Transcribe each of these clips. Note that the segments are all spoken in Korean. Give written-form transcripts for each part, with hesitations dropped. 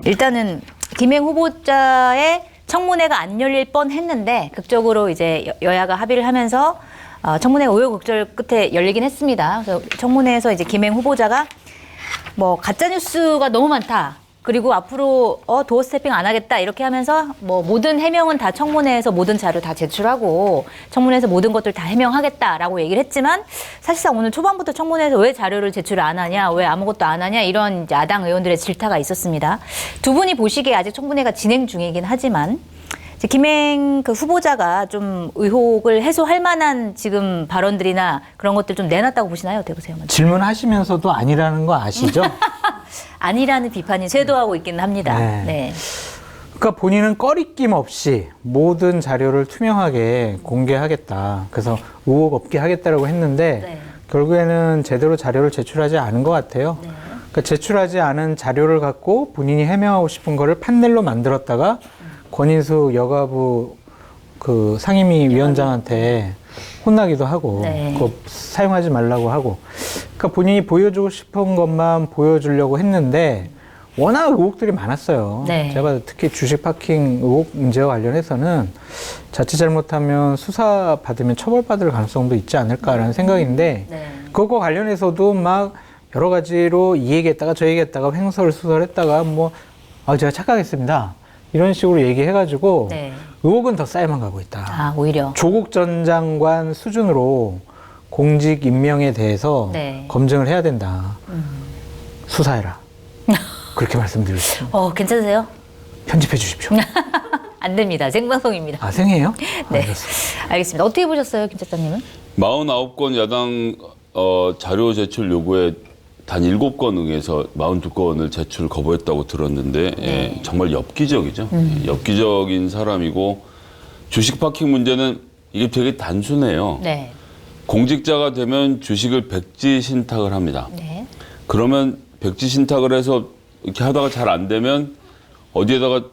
일단은 김행 후보자의 청문회가 안 열릴 뻔했는데 극적으로 이제 여야가 합의를 하면서 청문회가 우여곡절 끝에 열리긴 했습니다. 그래서 청문회에서 이제 김행 후보자가 뭐 가짜 뉴스가 너무 많다. 그리고 앞으로 도어 스태핑 안 하겠다 이렇게 하면서 뭐 모든 해명은 다 청문회에서 모든 자료 다 제출하고 청문회에서 모든 것들 다 해명하겠다라고 얘기를 했지만 사실상 오늘 초반부터 청문회에서 왜 자료를 제출을 안 하냐, 왜 아무것도 안 하냐 이런 이제 야당 의원들의 질타가 있었습니다. 두 분이 보시기에 아직 청문회가 진행 중이긴 하지만 이제 김행 그 후보자가 좀 의혹을 해소할 만한 지금 발언들이나 그런 것들 좀 내놨다고 보시나요? 어떻게 보세요? 먼저? 질문하시면서도 아니라는 거 아시죠? 아니라는 비판이 쇄도하고 있기는 합니다. 네. 네. 그러니까 본인은 꺼리낌 없이 모든 자료를 투명하게 공개하겠다. 그래서 의혹 없게 하겠다라고 했는데 네. 결국에는 제대로 자료를 제출하지 않은 것 같아요. 네. 그러니까 제출하지 않은 자료를 갖고 본인이 해명하고 싶은 거를 판넬로 만들었다가 권인수 여가부 그 상임위 위원장한테 혼나기도 하고 네. 그거 사용하지 말라고 하고 그러니까 본인이 보여주고 싶은 것만 보여주려고 했는데 워낙 의혹들이 많았어요. 네. 제가 특히 주식 파킹 의혹 문제와 관련해서는 자칫 잘못하면 수사 받으면 처벌받을 가능성도 있지 않을까라는 생각인데 네. 그것과 관련해서도 막 여러 가지로 이 얘기했다가 저 얘기했다가 횡설수설했다가 뭐 제가 착각했습니다. 이런 식으로 얘기해가지고 네. 의혹은 더 쌓여만 가고 있다. 아, 오히려. 조국 전 장관 수준으로 공직 임명에 대해서 네. 검증을 해야 된다. 수사해라. 그렇게 말씀드리고 싶습니다. 괜찮으세요? 편집해 주십시오. 안 됩니다. 생방송입니다. 아, 생이에요? 네. 알겠습니다. 알겠습니다. 어떻게 보셨어요, 김 차장님은? 49건 야당 자료 제출 요구에 단 7건 응해서 42건을 제출 거부했다고 들었는데 예, 정말 엽기적이죠. 예, 엽기적인 사람이고 주식 파킹 문제는 이게 되게 단순해요. 네. 공직자가 되면 주식을 백지 신탁을 합니다. 네. 그러면 백지 신탁을 해서 이렇게 하다가 잘 안 되면 어디에다가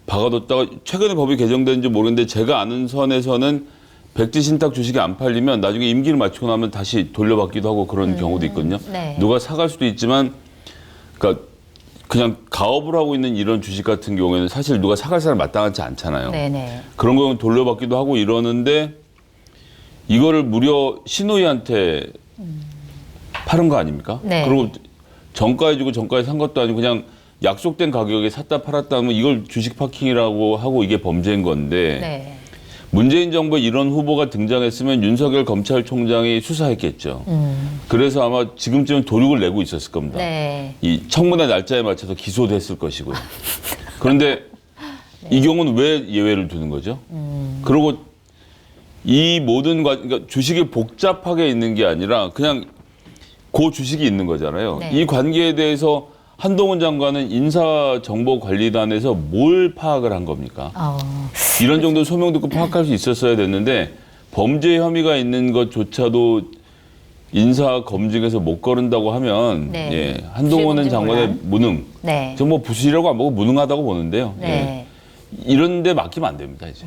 박아뒀다가 최근에 법이 개정된지 모르겠는데 제가 아는 선에서는 백지 신탁 주식이 안 팔리면 나중에 임기를 마치고 나면 다시 돌려받기도 하고 그런 경우도 있거든요. 네. 누가 사갈 수도 있지만 그러니까 그냥 가업을 하고 있는 이런 주식 같은 경우에는 사실 누가 사갈 사람 마땅하지 않잖아요. 네네. 그런 거는 돌려받기도 하고 이러는데 이거를 무려 신우이한테 파는 거 아닙니까? 네. 그리고 정가에 주고 정가에 산 것도 아니고 그냥 약속된 가격에 샀다 팔았다 하면 이걸 주식 파킹이라고 하고 이게 범죄인 건데 네. 문재인 정부에 이런 후보가 등장했으면 윤석열 검찰총장이 수사했겠죠. 그래서 아마 지금쯤은 도륙을 내고 있었을 겁니다. 네. 이 청문회 날짜에 맞춰서 기소됐을 것이고요. 그런데 이 경우는 왜 예외를 두는 거죠? 그리고 이 모든 그러니까 주식이 복잡하게 있는 게 아니라 그냥 그 주식이 있는 거잖아요. 네. 이 관계에 대해서 한동훈 장관은 인사정보관리단에서 뭘 파악을 한 겁니까? 이런 정도 소명 듣고 파악할 수 있었어야 됐는데 범죄 혐의가 있는 것조차도 인사 검증에서 못 거른다고 하면 네. 예, 한동훈 장관의 문란. 무능, 네. 저 뭐 부실이라고 안 보고 무능하다고 보는데요. 네. 예. 이런 데 맡기면 안 됩니다, 이제.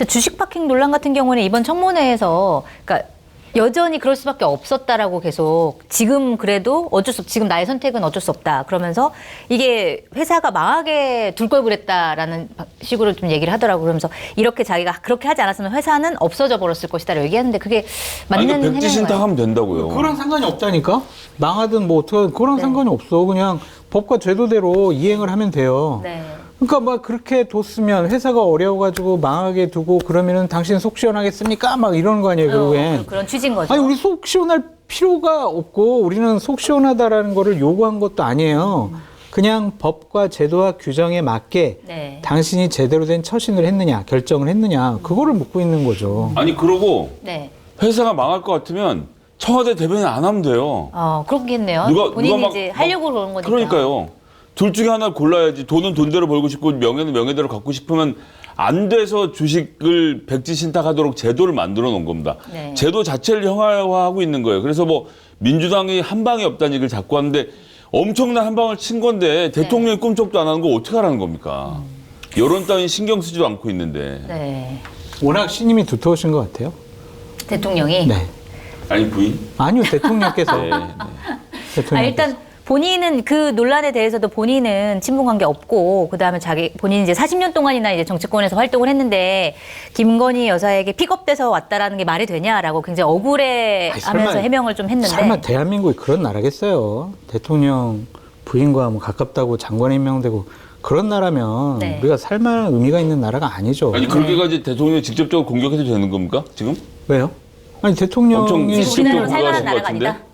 주식 파킹 논란 같은 경우는 이번 청문회에서 그러니까 여전히 그럴 수밖에 없었다라고 계속 지금 그래도 어쩔 수 없, 지금 나의 선택은 어쩔 수 없다. 그러면서 이게 회사가 망하게 둘 걸 그랬다라는 식으로 좀 얘기를 하더라고요. 그러면서 이렇게 자기가 그렇게 하지 않았으면 회사는 없어져 버렸을 것이다라고 얘기하는데 그게 맞는 아니, 그러니까 백지 신탁하면 된다고요. 그거랑 상관이 없다니까? 망하든 뭐 어떻게 하든 그거랑 상관이 없어. 그냥 법과 제도대로 이행을 하면 돼요. 네. 그러니까 막 그렇게 뒀으면 회사가 어려워가지고 망하게 두고 그러면은 당신 속 시원하겠습니까? 막 이러는 거 아니에요, 결국엔. 그런 취지인 거죠. 아니, 우리 속 시원할 필요가 없고 우리는 속 시원하다라는 거를 요구한 것도 아니에요. 그냥 법과 제도와 규정에 맞게 네. 당신이 제대로 된 처신을 했느냐, 결정을 했느냐, 그거를 묻고 있는 거죠. 아니 그러고 네. 회사가 망할 것 같으면 청와대 대변인 안 하면 돼요. 그렇겠네요. 누가 본인이 막- 이제 하려고 그러는 거니까. 그러니까요. 둘 중에 하나를 골라야지. 돈은 돈대로 벌고 싶고 명예는 명예대로 갖고 싶으면 안 돼서 주식을 백지 신탁하도록 제도를 만들어 놓은 겁니다. 네. 제도 자체를 형화하고 있는 거예요. 그래서 뭐 민주당이 한 방이 없다는 얘기를 자꾸 하는데 엄청난 한 방을 친 건데 대통령이 꿈쩍도 안 하는 거 어떻게 하라는 겁니까? 여론 따윈 신경 쓰지도 않고 있는데. 네. 워낙 신임이 두터우신 것 같아요. 대통령이. 네. 아니 부인? 아니요, 대통령께서. 네, 네. 대통령께서. 일단 본인은 그 논란에 대해서도 본인은 친분 관계 없고 그다음에 본인이 이제 40년 동안이나 이제 정치권에서 활동을 했는데 김건희 여사에게 픽업돼서 왔다라는 게 말이 되냐라고 굉장히 억울해 아니, 하면서 설마- 해명을 좀 했는데 설마 대한민국이 그런 나라겠어요? 대통령 부인과 뭐 가깝다고 장관에 임명되고 그런 나라면 네. 우리가 살만한 의미가 있는 나라가 아니죠. 아니 그렇게까지 대통령이 직접적으로 공격해도 되는 겁니까 지금? 왜요? 아니 엄청 대통령이 직접적으로 우리나라는 살만한 공격하신 것 나라가 같은데? 아니다.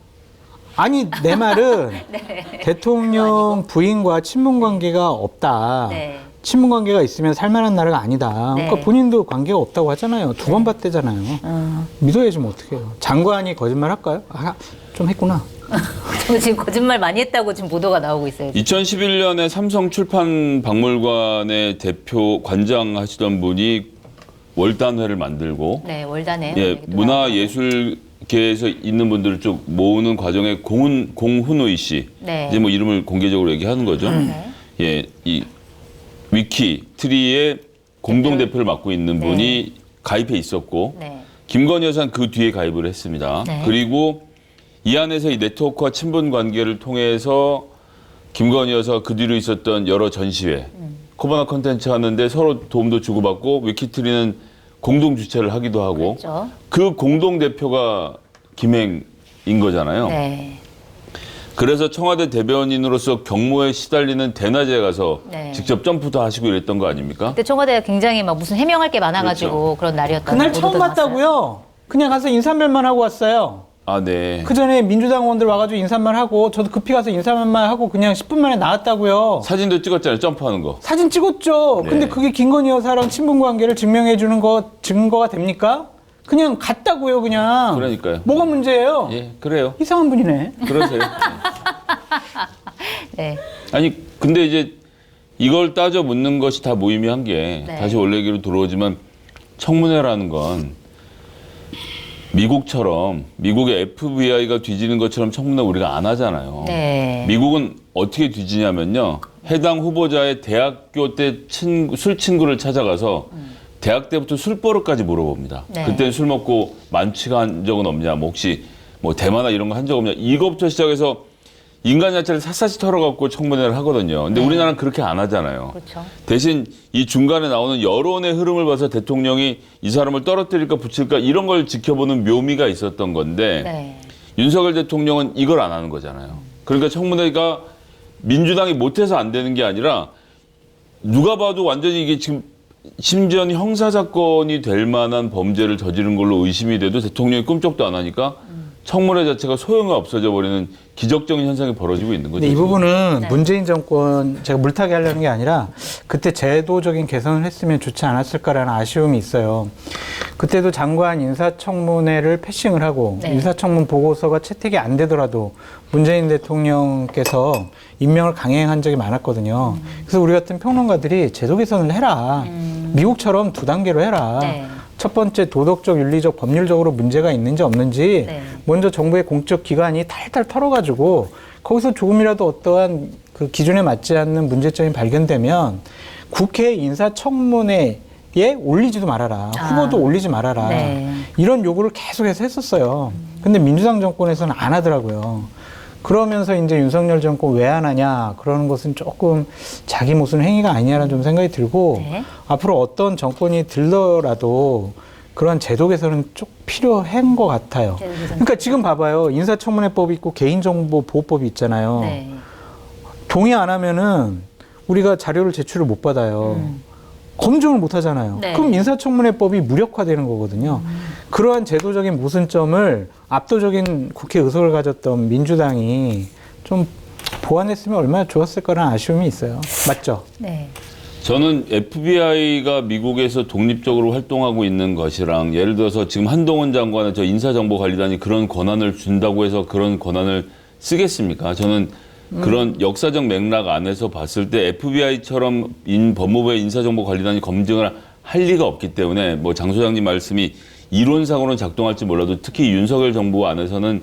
아니 내 말은 네. 대통령 부인과 친분 관계가 없다. 네. 친분 관계가 있으면 살만한 나라가 아니다. 네. 그러니까 본인도 관계가 없다고 하잖아요. 두 번 봤대잖아요. 믿어야지 뭐 어떡해요. 장관이 거짓말 할까요? 아, 좀 했구나. 저 지금 거짓말 많이 했다고 지금 보도가 나오고 있어요. 2011년에 삼성 출판 박물관의 대표 관장 하시던 분이 월단회를 만들고 네, 월단에 예, 문화예술계에서 있는 분들을 쭉 모으는 과정에 공훈의 씨, 네. 이제 뭐 이름을 공개적으로 얘기하는 거죠. 네. 예, 이 위키 트리의 공동 대표를 맡고 있는 네. 분이 가입해 있었고 네. 김건희 여사는 그 뒤에 가입을 했습니다. 네. 그리고 이 안에서 이 네트워크와 친분 관계를 통해서 김건희 여사가 그 뒤로 있었던 여러 전시회, 코바나 컨텐츠 하는데 서로 도움도 주고받고 위키트리는 공동 주최를 하기도 하고 그렇죠. 그 공동 대표가 김행인 거잖아요. 네. 그래서 청와대 대변인으로서 경무에 시달리는 대낮에 가서 네. 직접 점프도 하시고 이랬던 거 아닙니까? 그때 청와대가 굉장히 막 무슨 해명할 게 많아가지고 그런 날이었다. 그날 처음 봤다고요? 그냥 가서 인사말만 하고 왔어요. 아, 네. 그 전에 민주당 의원들 와가지고 인사말 하고 저도 급히 가서 인사말 하고 그냥 10분 만에 나왔다고요. 사진도 찍었잖아요. 점프하는 거. 사진 찍었죠. 네. 근데 그게 김건희 여사랑 친분 관계를 증명해 주는 거 증거가 됩니까? 그냥 갔다고요, 그냥. 그러니까요. 뭐가 문제예요? 예, 그래요. 이상한 분이네. 그러세요. 네. 아니, 근데 이제 이걸 따져 묻는 것이 다 무의미한 게 네. 다시 원래 얘기로 들어오지만 청문회라는 건 미국처럼 미국의 FBI가 뒤지는 것처럼 청문회 우리가 안 하잖아요. 네. 미국은 어떻게 뒤지냐면요. 해당 후보자의 대학교 때 술 친구를 찾아가서 대학 때부터 술 버릇까지 물어봅니다. 네. 그때는 술 먹고 만취한 적은 없냐, 뭐 혹시 뭐 대마나 이런 거 한 적 없냐. 이거부터 시작해서 인간 자체를 샅샅이 털어갖고 청문회를 하거든요. 근데 네. 우리나라는 그렇게 안 하잖아요. 그렇죠. 대신 이 중간에 나오는 여론의 흐름을 봐서 대통령이 이 사람을 떨어뜨릴까 붙일까 이런 걸 지켜보는 묘미가 있었던 건데 네. 윤석열 대통령은 이걸 안 하는 거잖아요. 그러니까 청문회가 민주당이 못해서 안 되는 게 아니라 누가 봐도 완전히 이게 지금 심지어 형사사건이 될 만한 범죄를 저지른 걸로 의심이 돼도 대통령이 꿈쩍도 안 하니까 청문회 자체가 소용이 없어져 버리는 기적적인 현상이 벌어지고 있는 거죠. 근데 이 부분은 네. 문재인 정권 제가 물타기 하려는 게 아니라 그때 제도적인 개선을 했으면 좋지 않았을까라는 아쉬움이 있어요. 그때도 장관 인사청문회를 패싱을 하고 네. 인사청문 보고서가 채택이 안 되더라도 문재인 대통령께서 임명을 강행한 적이 많았거든요. 그래서 우리 같은 평론가들이 제도 개선을 해라. 미국처럼 2단계로 해라. 네. 첫 번째 도덕적, 윤리적, 법률적으로 문제가 있는지 없는지 네. 먼저 정부의 공적 기관이 탈탈 털어가지고 거기서 조금이라도 어떠한 그 기준에 맞지 않는 문제점이 발견되면 국회 인사청문회에 올리지도 말아라. 후보도 올리지 말아라. 네. 이런 요구를 계속해서 했었어요. 근데 민주당 정권에서는 안 하더라고요. 그러면서 이제 윤석열 정권 왜 안 하냐 그러는 것은 조금 자기 모순 행위가 아니냐라는 좀 생각이 들고 네. 앞으로 어떤 정권이 들더라도 그런 제도 개선은 좀 필요한 것 같아요. 제도 개선. 그러니까 지금 봐봐요. 인사청문회법이 있고 개인정보보호법이 있잖아요. 네. 동의 안 하면은 우리가 자료를 제출을 못 받아요. 검증을 못 하잖아요. 네. 그럼 인사청문회법이 무력화되는 거거든요. 그러한 제도적인 모순점을 압도적인 국회 의석을 가졌던 민주당이 좀 보완했으면 얼마나 좋았을 거라는 아쉬움이 있어요. 맞죠? 네. 저는 FBI가 미국에서 독립적으로 활동하고 있는 것이랑 예를 들어서 지금 한동훈 장관의 저 인사정보관리단이 그런 권한을 준다고 해서 그런 권한을 쓰겠습니까? 저는 그런 역사적 맥락 안에서 봤을 때 FBI처럼 법무부의 인사정보관리단이 검증을 할 리가 없기 때문에 뭐 장 소장님 말씀이 이론상으로는 작동할지 몰라도 특히 윤석열 정부 안에서는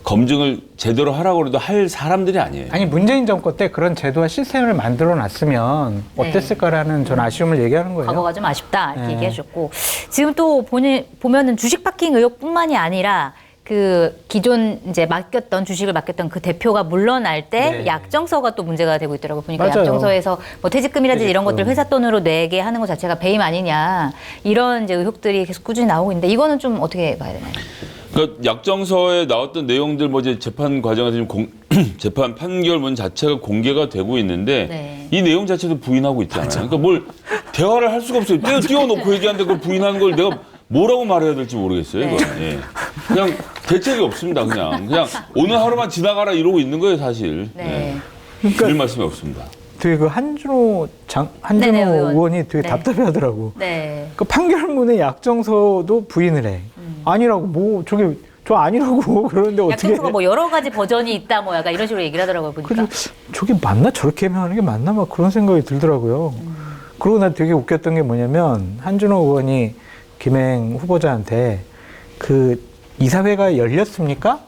검증을 제대로 하라고 해도 할 사람들이 아니에요. 아니 문재인 정권 때 그런 제도와 시스템을 만들어 놨으면 네. 어땠을까라는 전 아쉬움을 얘기하는 거예요. 과거가 좀 아쉽다 이렇게 네. 얘기하셨고 지금 또 보면은 주식 파킹 의혹뿐만이 아니라 그 기존 이제 맡겼던 주식을 맡겼던 그 대표가 물러날 때 네. 약정서가 또 문제가 되고 있더라고요. 보니까 맞아요. 약정서에서 뭐 퇴직금이라든지 이런 퇴직금. 것들 회사 돈으로 내게 하는 것 자체가 배임 아니냐 이런 이제 의혹들이 계속 꾸준히 나오고 있는데 이거는 좀 어떻게 봐야 되나요? 그러니까 약정서에 나왔던 내용들 뭐 이제 재판 과정에서 지금 재판 판결문 자체가 공개가 되고 있는데 네. 이 내용 자체도 부인하고 있잖아요. 그러니까 뭘 대화를 할 수가 없어요. 띄워놓고 얘기하는데 그걸 부인하는 걸 내가 뭐라고 말해야 될지 모르겠어요. 네. 이건. 예. 그냥 대책이 없습니다. 그냥 오늘 하루만 지나가라 이러고 있는 거예요, 사실. 네. 예. 드릴 말씀이 없습니다. 되게 그 한준호 네네, 의원. 의원이 되게 네. 답답해하더라고. 네. 그 판결문의 약정서도 부인을 해. 아니라고 뭐 저게 저 아니라고 그러는데 어떻게? 약정서가 뭐 여러 가지 버전이 있다 뭐 약간 이런 식으로 얘기를 하더라고요. 보니까. 그래서 저게 맞나 저렇게 해명하는 게 맞나 막 그런 생각이 들더라고요. 그리고 난 되게 웃겼던 게 뭐냐면 한준호 의원이 김행 후보자한테 그 이사회가 열렸습니까?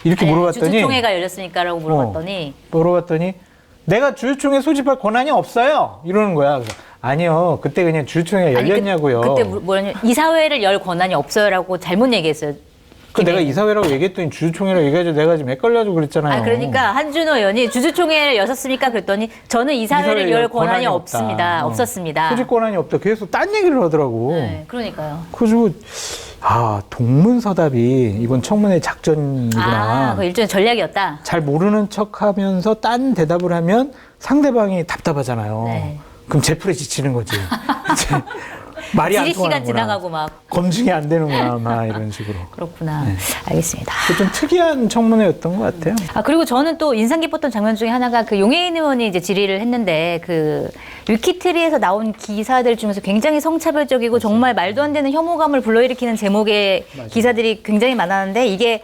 이렇게 물어봤더니 주주총회가 열렸으니까라고 물어봤더니 내가 주주총회 소집할 권한이 없어요 이러는 거야. 그래서 아니요 그때 그냥 주주총회가 아니, 열렸냐고요. 그때 뭐냐면 이사회를 열 권한이 없어요라고 잘못 얘기했어요. 그 내가 이사회라고 얘기했더니 주주총회라고 얘기해가지고 내가 지금 헷갈려가지고 그랬잖아요. 아 그러니까 한준호 의원이 주주총회를 여셨습니까? 그랬더니 저는 이사회를 열 권한이 없습니다. 없었습니다. 소집 권한이 없다. 계속 딴 얘기를 하더라고. 네, 그러니까요. 그래가지고 동문서답이 이번 청문회 작전이구나. 그 일종의 전략이었다. 잘 모르는 척하면서 딴 대답을 하면 상대방이 답답하잖아요. 네. 그럼 제풀에 지치는 거지. 이제 말이 안 지리 시간 통하는구나. 지나가고 막 검증이 안 되는구나. 막 이런 식으로. 그렇구나. 네. 알겠습니다. 좀 특이한 청문회였던 것 같아요. 그리고 저는 또 인상 깊었던 장면 중에 하나가 그 용해인 의원이 이제 질의를 했는데 그 위키트리에서 나온 기사들 중에서 굉장히 성차별적이고 정말 말도 안 되는 혐오감을 불러일으키는 제목의 기사들이 굉장히 많았는데 이게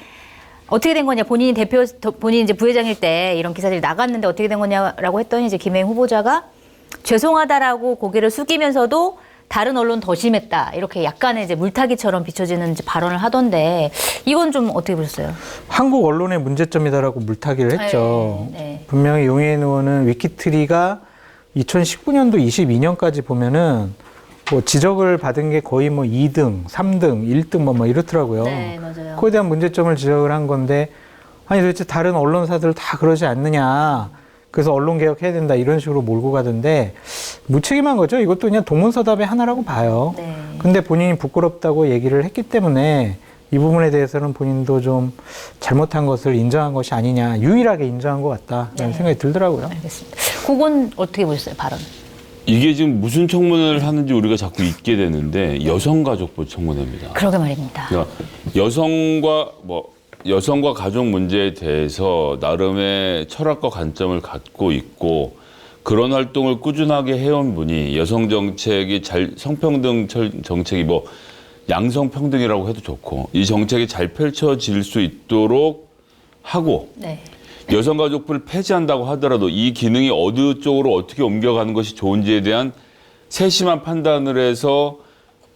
어떻게 된 거냐 본인이 이제 부회장일 때 이런 기사들이 나갔는데 어떻게 된 거냐라고 했더니 이제 김행 후보자가 죄송하다라고 고개를 숙이면서도 다른 언론 더 심했다 이렇게 약간의 이제 물타기처럼 비춰지는 이제 발언을 하던데 이건 좀 어떻게 보셨어요? 한국 언론의 문제점이다라고 물타기를 했죠. 네. 분명히 용해인 의원은 위키트리가 2019년도 22년까지 보면은 뭐 지적을 받은 게 거의 뭐 2등, 3등, 1등 뭐 이렇더라고요. 네, 맞아요. 그거에 대한 문제점을 지적을 한 건데 아니 도대체 다른 언론사들 다 그러지 않느냐. 그래서 언론 개혁해야 된다 이런 식으로 몰고 가던데 무책임한 거죠. 이것도 그냥 동문서답의 하나라고 봐요. 네. 근데 본인이 부끄럽다고 얘기를 했기 때문에 이 부분에 대해서는 본인도 좀 잘못한 것을 인정한 것이 아니냐. 유일하게 인정한 것 같다라는 생각이 들더라고요. 알겠습니다. 그건 어떻게 보셨어요, 발언? 이게 지금 무슨 청문회를 하는지 우리가 자꾸 잊게 되는데 여성가족부 청문회입니다. 그러게 말입니다. 그러니까 여성과 가족 문제에 대해서 나름의 철학과 관점을 갖고 있고 그런 활동을 꾸준하게 해온 분이 여성 정책이 성평등 정책이 뭐 양성평등이라고 해도 좋고 이 정책이 잘 펼쳐질 수 있도록 하고 네. 여성가족부를 폐지한다고 하더라도 이 기능이 어느 쪽으로 어떻게 옮겨가는 것이 좋은지에 대한 세심한 판단을 해서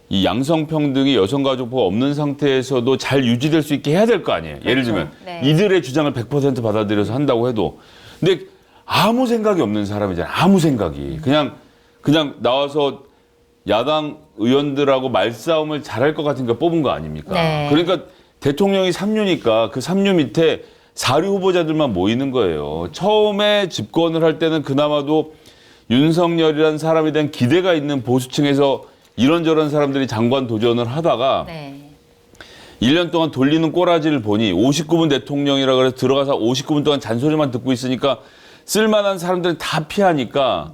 이 양성평등이 여성가족부가 없는 상태에서도 잘 유지될 수 있게 해야 될 거 아니에요. 예를 들면 네. 이들의 주장을 100% 받아들여서 한다고 해도 근데 아무 생각이 없는 사람이잖아요. 아무 생각이. 그냥 나와서 야당 의원들하고 말싸움을 잘할 것 같으니까 뽑은 거 아닙니까? 네. 그러니까 대통령이 3류니까 그 3류 밑에 4류 후보자들만 모이는 거예요. 처음에 집권을 할 때는 그나마도 윤석열이라는 사람에 대한 기대가 있는 보수층에서 이런저런 사람들이 장관 도전을 하다가 네. 1년 동안 돌리는 꼬라지를 보니 59분 대통령이라 그래서 들어가서 59분 동안 잔소리만 듣고 있으니까 쓸만한 사람들은 다 피하니까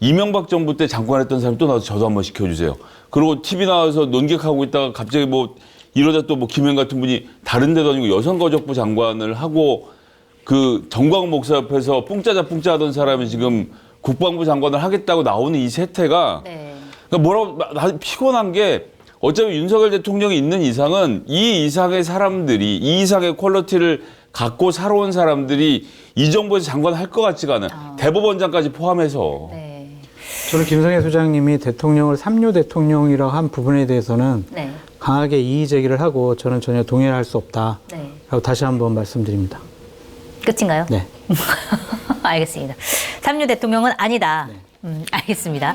이명박 정부 때 장관했던 사람 또 나와서 저도 한번 시켜주세요. 그리고 TV 나와서 논객하고 있다가 갑자기 뭐 이러다 또 뭐 김행 같은 분이 다른 데도 아니고 여성가족부 장관을 하고 그 정광훈 목사 옆에서 뿡짜자 하던 사람이 지금 국방부 장관을 하겠다고 나오는 이 세태가 네. 그러니까 나 피곤한 게 어차피 윤석열 대통령이 있는 이상은 이 이상의 사람들이 이 이상의 퀄리티를 갖고 살아온 사람들이 이 정부에서 장관 할 것 같지가 않아요. 대법원장까지 포함해서. 네. 저는 김성애 소장님이 대통령을 3류 대통령이라고 한 부분에 대해서는 네. 강하게 이의 제기를 하고 저는 전혀 동의할 수 없다. 네. 라고 다시 한번 말씀드립니다. 끝인가요? 네. 알겠습니다. 3류 대통령은 아니다. 알겠습니다.